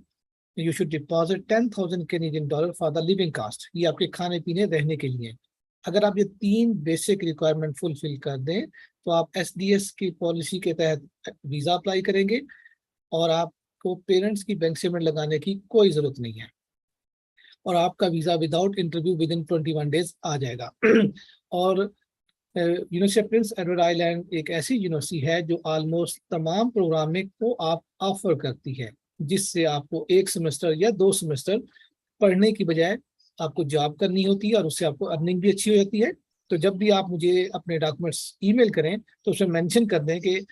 you should deposit $10,000 Canadian dollar for the living cost. ये आपके खाने पीने रहने के लिए. अगर आप ये 3 बेसिक रिक्वायरमेंट फुलफिल कर दें तो आप SDS की पॉलिसी के तहत वीज़ा अप्लाई करेंगे और आपको पेरेंट्स की बैंक स्टेटमेंट लगाने की कोई ज़रूरत नहीं है और आपका visa without interview within 21 days आ जाएगा. और University of Prince Edward Island एक ऐसी यूनिवर्सिटी है जो ऑलमोस्ट तमाम प्रोग्रामिंग को आप ऑफर करती है, जिससे आपको 1 सेमेस्टर या 2 सेमेस्टर पढ़ने की बजाय आपको जॉब करनी होती है और उससे आपको अर्निंग भी अच्छी हो जाती है. तो जब भी आप मुझे अपने डॉक्यूमेंट्स ईमेल करें तो उसमें मेंशन कर दें कि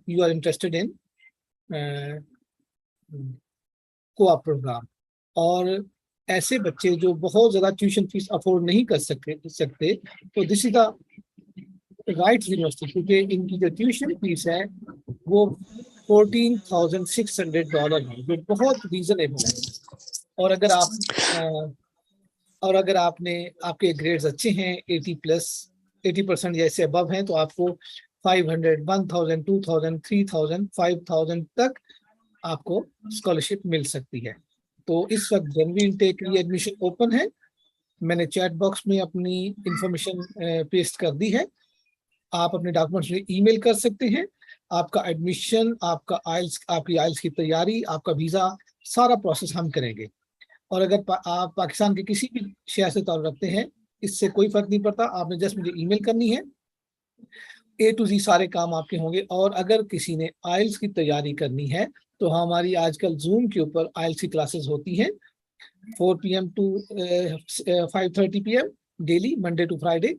you are interested in co-op program. और ऐसे बच्चे जो बहुत ज़्यादा ट्यूशन फीस अफोर्ड नहीं कर सकते तो this is the right university, क्योंकि इनकी जो ट्यूशन फीस है वो $14,600 है, जो बहुत रीजनेबल है. और अगर आपके ग्रेड्स अच्छे हैं 80% या इससे अबव हैं तो आपको 500, 1000, 2000, 3000, 5000 तक आपको स्कॉलरशिप मिल सकती है. तो इस वक्त जनवरी इनटेक के लिए एडमिशन ओपन है. मैंने चैट बॉक्स में अपनी इंफॉर्मेशन पेस्ट कर दी है. आप अपने डॉक्यूमेंट्स में ईमेल कर सकते हैं. आपका एडमिशन, आपकी आइल्स की तैयारी, आपका वीज़ा, सारा प्रोसेस हम करेंगे. और अगर आप पाकिस्तान के किसी भी शहर से ताल्लुक़ रखते हैं, इससे कोई फ़र्क नहीं पड़ता. आपने जस्ट मुझे ईमेल करनी है, A to Z सारे काम आपके होंगे. और अगर किसी ने आइल्स की तैयारी करनी है तो हमारी आजकल जूम के ऊपर आइल्स की क्लासेस होती हैं 4 PM to 5:30 PM daily, Monday to Friday.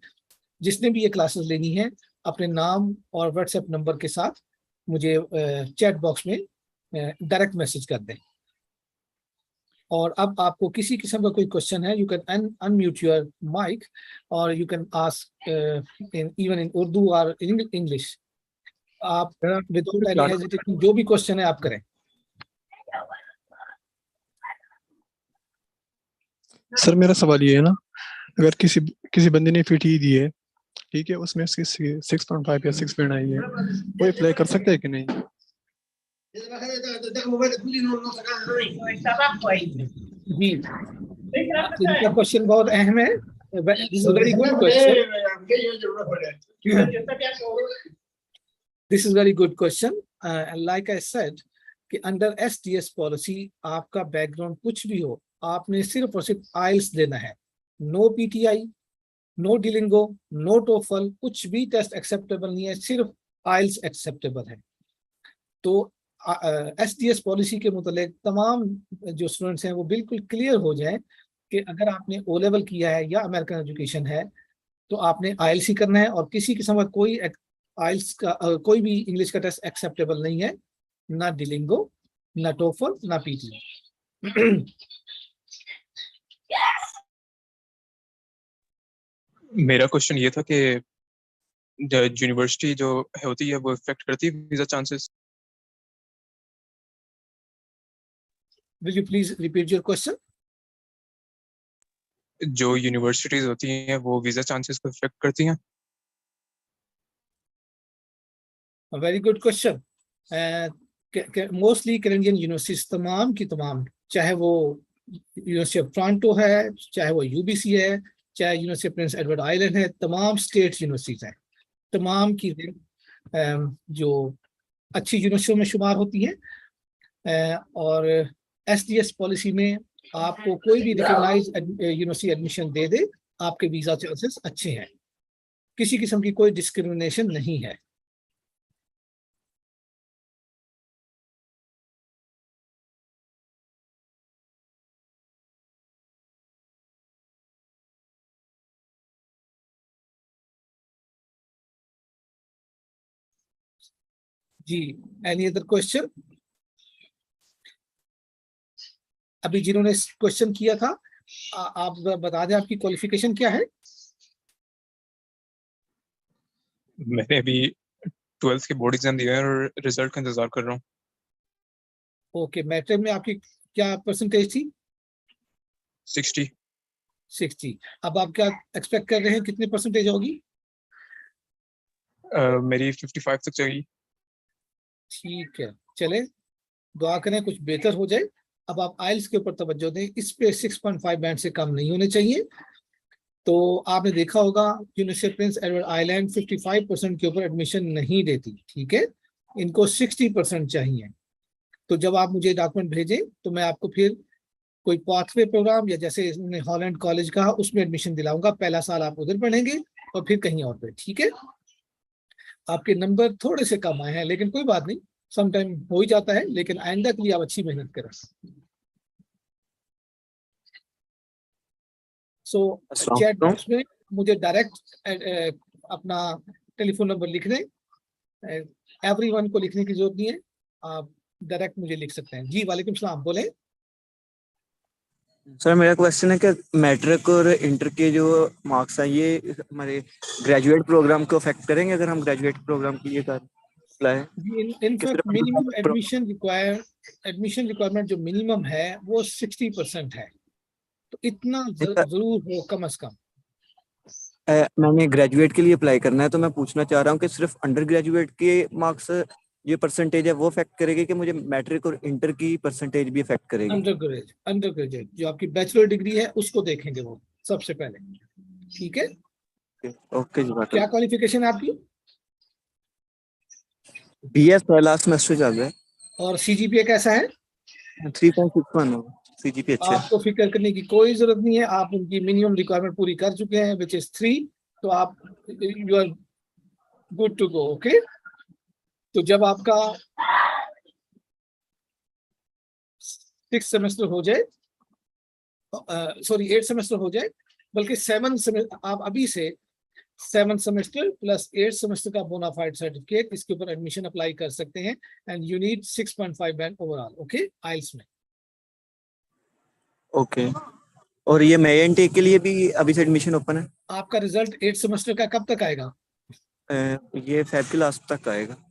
जिसने भी ये क्लासेस लेनी है अपने नाम और व्हाट्सएप नंबर के साथ मुझे चैट बॉक्स में डायरेक्ट मैसेज कर दें. और अब आपको किसी किस्म का कोई क्वेश्चन है, you can unmute your mic और you can ask even in Urdu और इंग्लिश. आप विदाउट एनी हेजिटेशन जो भी क्वेश्चन है आप करें. सर मेरा सवाल ये है ना, अगर किसी बंदे ने FET दी है, ठीक है, उसमें 6.5 या 6.9 है, वो अप्लाई कर सकता है कि नहीं? जी, इनका क्वेश्चन बहुत अहम है. Very good question. This is very good question. Like I said कि अंडर SDS पॉलिसी आपका बैकग्राउंड कुछ भी हो, आपने सिर्फ और सिर्फ आइल्स देना है. No PTI, no Duolingo, no TOEFL, कुछ भी टेस्ट एक्सेप्टेबल नहीं है, सिर्फ आइल्स एक्सेप्टेबल है. तो SDS पॉलिसी के मुतालिक तमाम जो स्टूडेंट्स हैं वो बिल्कुल क्लियर हो जाएं कि अगर आपने O लेवल किया है या अमेरिकन एजुकेशन है तो आपने आइल्स ही करना है और किसी किस्म का कोई आइल्स का कोई भी इंग्लिश का टेस्ट एक्सेप्टेबल नहीं है, ना डिलिंगो, ना टोफल, ना PTI. मेरा क्वेश्चन ये था कि यूनिवर्सिटी जो होती है वो इफेक्ट करती है visa chances. Will you please repeat your question? जो यूनिवर्सिटीज होती हैं वो वीजा चांसेस को इफेक्ट करती हैं। A very good question. Mostly Canadian universities तमाम की तमाम, चाहे वो यूनिवर्सिटी ऑफ टोरंटो है, चाहे वो यूबीसी है, चाहे university of Prince Edward island है, तमाम स्टेट यूनिवर्सिटीज हैं, तमाम की जो अच्छी यूनिवर्सिटियों में शुमार होती हैं। और एसडीएस पॉलिसी में आपको कोई भी रिकॉग्नाइज यूनिवर्सिटी एडमिशन दे दे, आपके वीजा चांसेस अच्छे हैं, किसी किस्म की कोई डिस्क्रिमिनेशन नहीं है। जी, एनी अदर क्वेश्चन? अभी जिन्होंने क्वेश्चन किया था, आप बता दें आपकी क्वालिफिकेशन क्या है? मैंने अभी 12th के बोर्ड एग्जाम दिया है और रिजल्ट का इंतजार कर रहा हूँ। ओके, मैट्रिक में आपकी क्या परसेंटेज थी? 60। अब आप क्या एक्सपेक्ट कर रहे हैं, कितनी परसेंटेज होगी? मेरी 55 तक चाहिए। ठीक है, चले दुआ करें कुछ बेहतर हो जाए। अब आप आइल्स के ऊपर तवज्जो दें, इस पे 6.5 बैंड से कम नहीं होने चाहिए। तो आपने देखा होगा यूनिवर्सिटी प्रिंस एडवर्ड आइलैंड 55% के ऊपर एडमिशन नहीं देती, ठीक है, इनको 60% चाहिए। तो जब आप मुझे डॉक्यूमेंट भेजें तो मैं आपको फिर कोई पाथवे प्रोग्राम या जैसे इसने हॉलैंड कॉलेज कहा उसमें एडमिशन दिलाऊंगा। पहला साल आप उधर पढ़ेंगे और फिर कहीं और पे, ठीक है। आपके नंबर थोड़े से कम आए हैं, लेकिन कोई बात नहीं, सम टाइम हो ही जाता है, लेकिन आइंदा के लिए आप अच्छी मेहनत करें। सो चैट बॉक्स में मुझे डायरेक्ट अपना टेलीफोन नंबर लिख दें। एवरीवन को लिखने की जरूरत नहीं है, आप डायरेक्ट मुझे लिख सकते हैं। जी वालेकुम सलाम, बोलें। सर मेरा क्वेश्चन है कि मैट्रिक और इंटर के जो मार्क्स हैं ये हमारे ग्रेजुएट प्रोग्राम को अफेक्ट करेंगे अगर हम ग्रेजुएट प्रोग्राम के लिए अप्लाई है? इनफैक्ट मिनिमम एडमिशन रिक्वायरमेंट जो मिनिमम है वो 60% है, तो इतना जरूर हो कम से कम। मैंने ग्रेजुएट के लिए अप्लाई करना है, तो मैं पूछना चाह रहा हूँ कि सिर्फ अंडर ग्रेजुएट के मार्क्स ये परसेंटेज है वो अफेक्ट करेगी कि मुझे मैट्रिक और इंटर की परसेंटेज भी अफेक्ट करेगी? अंडर ग्रेजुएट जो आपकी बैचलर डिग्री है उसको देखेंगे वो सबसे पहले, ठीक है। ओके जी, क्या क्वालिफिकेशन है आपकी? बीएस है, लास्ट सेमेस्टर चल रहा है। और सीजीपीए कैसा है? 3.61 सीजीपीए अच्छा है। आपको फिक्र करने की कोई जरूरत नहीं है, आप उनकी मिनिमम रिक्वायरमेंट पूरी कर चुके हैं विच इज 3, तो आप you are good to go. Okay, तो जब आपका 6 सेमेस्टर हो जाए, सॉरी 8 सेमेस्टर हो जाए, बल्कि 7 सेमेस्टर, आप अभी से 7 सेमेस्टर प्लस 8 सेमेस्टर का बोनाफाइड सर्टिफिकेट, इसके ऊपर एडमिशन अप्लाई कर सकते हैं। And you need 6.5 band overall, okay, IELTS में। ओके, और ये मे एंड टेक के लिए भी अभी से एडमिशन ओपन है? आपका रिजल्ट 8 सेमेस्टर का कब तक आएगा? ये फेब के लास्ट तक आएगा।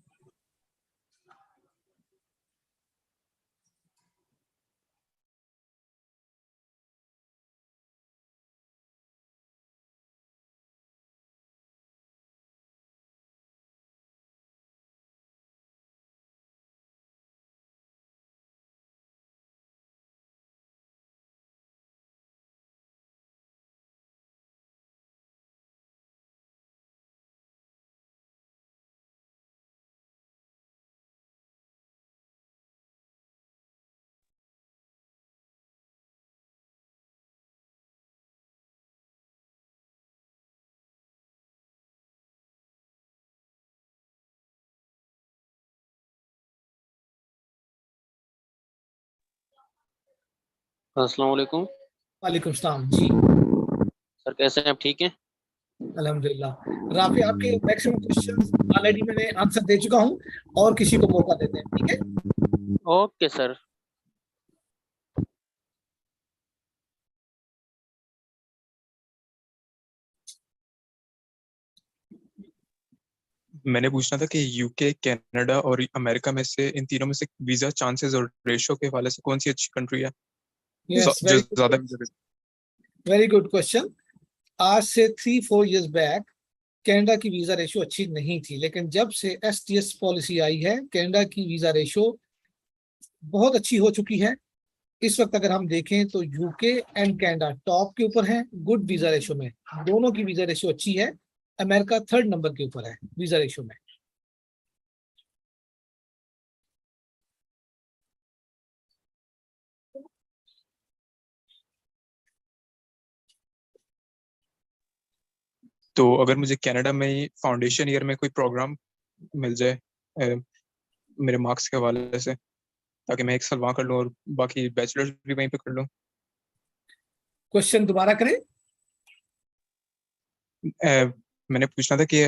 अस्सलाम वालेकुम। वालेकुम सलाम जी। सर कैसे हैं आप, ठीक हैं? अल्हम्दुलिल्लाह। राफी, आपके मैक्सिमम क्वेश्चंस ऑलरेडी मैंने आंसर दे चुका हूं, और किसी को मौका देते हैं, ठीक है। Okay sir. मैंने पूछना था कि यूके, कनाडा और अमेरिका में से, इन तीनों में से वीजा चांसेस और रेशियो के हवाले से कौन सी अच्छी कंट्री है यस, जो ज्यादा वीजा वेरी गुड क्वेश्चन। आज से 3-4 years बैक कनाडा की वीजा रेशियो अच्छी नहीं थी, लेकिन जब से एसटीएस पॉलिसी आई है कनाडा की वीजा रेशियो बहुत अच्छी हो चुकी है। इस वक्त अगर हम देखें तो यूके एंड कनाडा टॉप के ऊपर है गुड वीजा रेशियो में, दोनों की वीजा रेशियो अच्छी है। अमेरिका 3rd नंबर के ऊपर है वीजा रेशियो में। तो अगर मुझे कनाडा में ही फाउंडेशन ईयर में कोई प्रोग्राम मिल जाए मेरे मार्क्स के हवाले से, ताकि मैं 1 साल वहां कर लूँ और बाकी बैचलर भी वहीं पे कर लूँ। क्वेश्चन दोबारा करें। मैंने पूछना था कि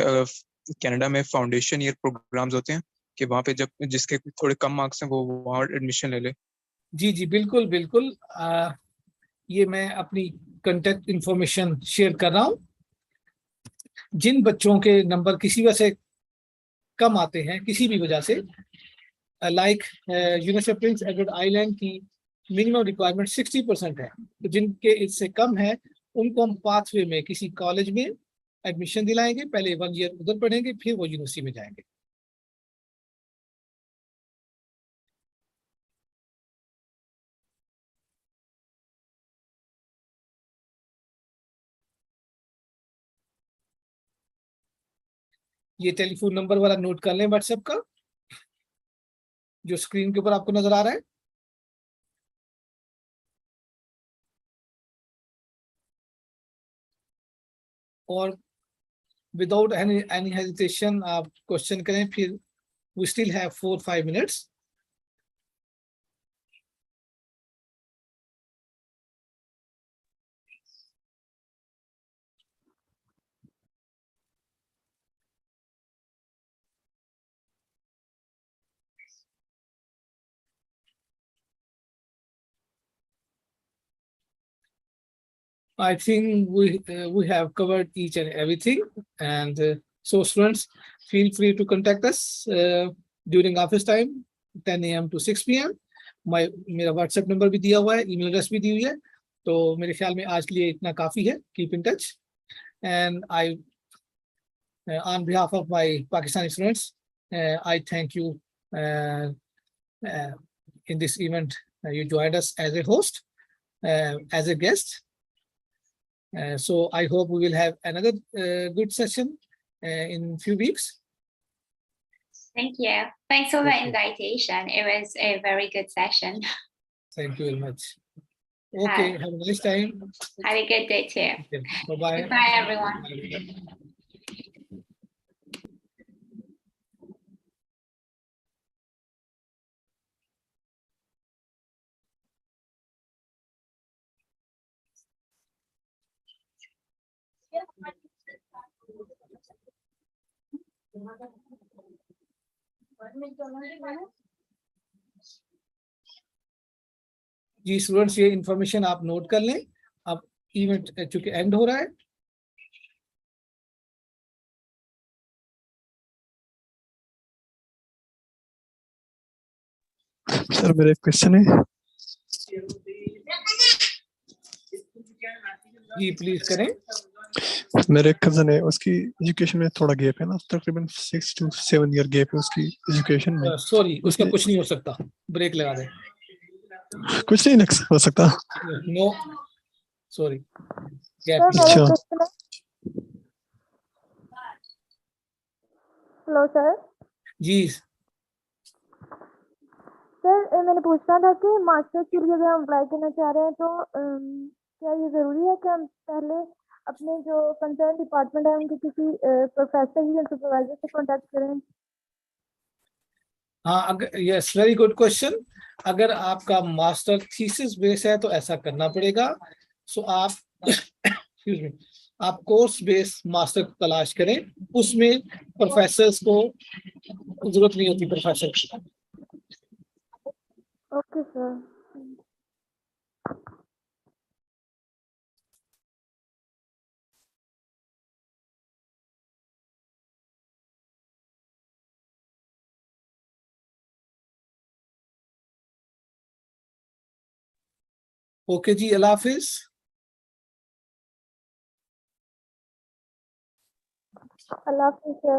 कनाडा में फाउंडेशन ईयर प्रोग्राम्स होते हैं कि वहाँ पे जब जिसके थोड़े कम मार्क्स हैं वो वहाँ एडमिशन ले ले। जी जी बिल्कुल बिल्कुल। ये मैं अपनी कंटेक्ट इंफॉर्मेशन शेयर कर रहा हूँ। जिन बच्चों के नंबर किसी वजह से कम आते हैं, किसी भी वजह से, like university of Prince Edward island की मिनिमम रिक्वायरमेंट 60% है, तो जिनके इससे कम है उनको हम पाथवे में किसी कॉलेज में एडमिशन दिलाएंगे। पहले 1 year उधर पढ़ेंगे, फिर वो यूनिवर्सिटी में जाएंगे। ये टेलीफोन नंबर वाला नोट कर लें व्हाट्सएप का, जो स्क्रीन के ऊपर आपको नजर आ रहा है। और विदाउट एनी हेजिटेशन आप क्वेश्चन करें, फिर we still have 4-5 minutes। I think we have covered each and everything, and so students, feel free to contact us during office time 10 AM to 6 PM। मेरा व्हाट्सएप नंबर भी दिया हुआ है, email address भी दी हुई है। तो मेरे ख्याल में आज के लिए इतना काफी है। Keep in touch, and I on behalf of my Pakistani students, I thank you in this event. You joined us as a host, as a guest. So I hope we will have another good session in few weeks. Thank you. Thanks for the Okay. invitation. It was a very good session. Thank you very much. Okay, Hi. have a nice time. Have a good day too. Okay, bye-bye. Goodbye, everyone. Ji students, ये information आप note कर लें। अब event चूंकि and हो रहा है। Sir मेरा एक क्वेश्चन है। जी प्लीज करें। मेरे कजन है, उसकी एजुकेशन में थोड़ा गैप है ना, तकरीबन 6 to 7 year गैप है उसकी एजुकेशन में। सॉरी, उसका कुछ नहीं हो सकता, ब्रेक लगा दें। कुछ नहीं हो सकता। नो सॉरी, अच्छा हेलो सर। जी सर मैंने पूछना था कि मास्टर्स के लिए अगर हम अप्लाई करना चाह रहे हैं तो क्या ये ज़रूरी है कि हम पहले अपने जो कंसर्न डिपार्टमेंट है उनके किसी प्रोफेसर या सुपरवाइजर से कांटेक्ट करें? हाँ, अगर यस, वेरी गुड क्वेश्चन। अगर आपका मास्टर थीसिस बेस है तो ऐसा करना पड़ेगा। सो आप excuse me, आप कोर्स बेस मास्टर तलाश करें, उसमें प्रोफेसर्स को जरूरत नहीं होती प्रोफेसर की। Okay sir. ओके जी, अल्लाह हाफिज। Allah Hafiz, sir.